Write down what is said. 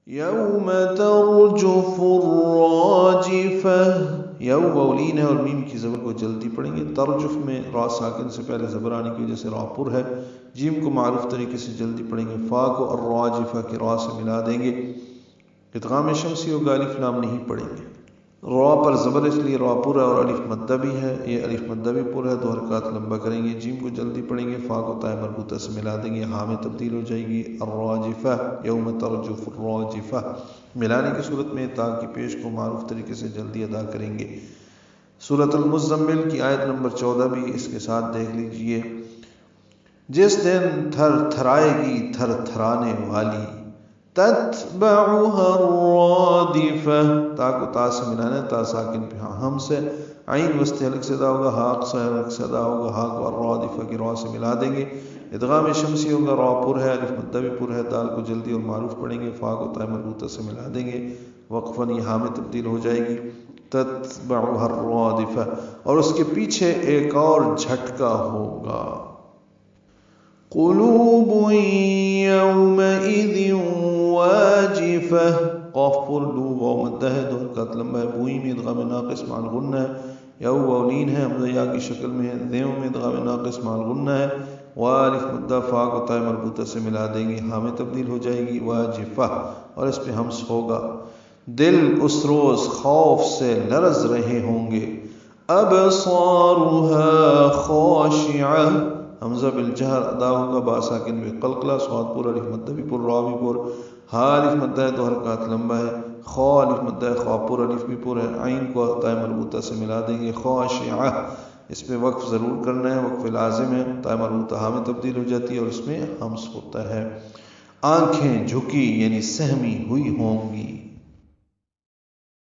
یوم ترجف الراجفہ، یو واولین ہے اور میم کی زبر کو جلدی پڑھیں گے. ترجف میں را ساکن سے پہلے زبر آنے کی وجہ سے را پر ہے. جیم کو معروف طریقے سے جلدی پڑھیں گے. فا کو الراجفہ کی را سے ملا دیں گے. ادغام شمسی ہوگا، الف لام نہیں پڑھیں گے. را پر زبر اس لیے را پر ہے اور الف مدہ بھی ہے، یہ الف مدہ بھی پر ہے، 2 حرکات لمبا کریں گے. جیم کو جلدی پڑھیں گے. فا کو تائے مربوطہ سے ملا دیں گے، ہاں میں تبدیل ہو جائے گی. الراجفہ، یوم ترجف الراجفہ. ملانے کی صورت میں تا کی پیش کو معروف طریقے سے جلدی ادا کریں گے. سورۃ المزمل کی آیت نمبر 14 بھی اس کے ساتھ دیکھ لیجئے. جس دن تھرتھرائے گی تھرتھرانے والی، تتبعها الرادفہ، تا کو تا سے ملانا ہے، تا ساکن پہ ہم سے، عین وسط حلق سے ادا ہوگا، حاق سے حلق سے ادا ہوگا، حاق کو الرادفہ کی را سے ملا دیں گے. ادغام شمسی ہوگا، را پر ہے، الف مدہ بھی پر ہے، دال کو جلدی اور معروف پڑھیں گے. فا کو تائے مربوطہ سے ملا دیں گے، وقفاً یہ ہاں میں تبدیل ہو جائے گی. تتبعها الرادفہ، اور اس کے پیچھے ایک اور جھٹکا ہوگا. قلوب یومئذ واجفہ، قاف پر لو واو مدہ ہے، 2 حرکات لمبا ہے. بوئی میں ادغام ناقص مع الغنہ ہے. یو واولین ہے، حمزہ یا کی شکل میں ہے. دیو میں ادغام ناقص مع الغنہ ہے. والف مدہ، فا کو تائے مربوطہ سے ملا دیں گے، ہاں میں تبدیل ہو جائے گی. واجفہ، اور اس پہ ہمس ہوگا. دل اس روز خوف سے لرز رہے ہوں گے. ابصارها خاشعہ، حمزہ بالجہر ادا ہوگا، با ساکن میں قلقلہ، صاد پر، الف مدہ بھی پر، را بھی پر، ہا الف مدہ ہے، 2 حرکات لمبا ہے. خا الف مدہ ہے، خا پر الف بھی پر ہے. عین کو تائے مربوطہ سے ملا دیں گے. خاشعہ، اس پہ وقف ضرور کرنا ہے، وقف لازم ہے. تائے مربوطہ ہاں میں تبدیل ہو جاتی ہے اور اس میں ہمس ہوتا ہے. آنکھیں جھکی یعنی سہمی ہوئی ہوں